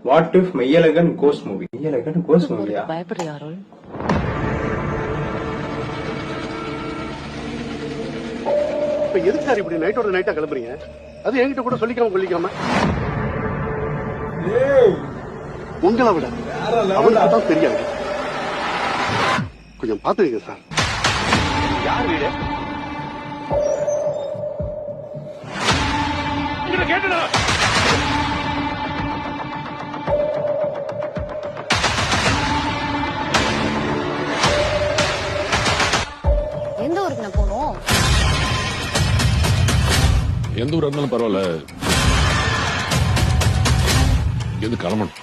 What if Meiyazhagan ghost movie? Meiyazhagan ghost மூவியா? பயப்படுறியா அருள்? இப்ப எதுக்கு சார் இப்படி நைட்டோட நைட்டா கிளம்புறீங்க? அது என்கிட்ட கூட சொல்லிக்காம கொல்லிக்காம. உங்களை விட அவனுக்கு தான் தெரியாது. கொஞ்சம் பாத்துக்கங்க சார். யார் வீடு? எந்த ஊருக்கு நான் போகணும்? எந்த ஊரா இருந்தாலும் பரவாயில்ல, எது கிளம்பணும்.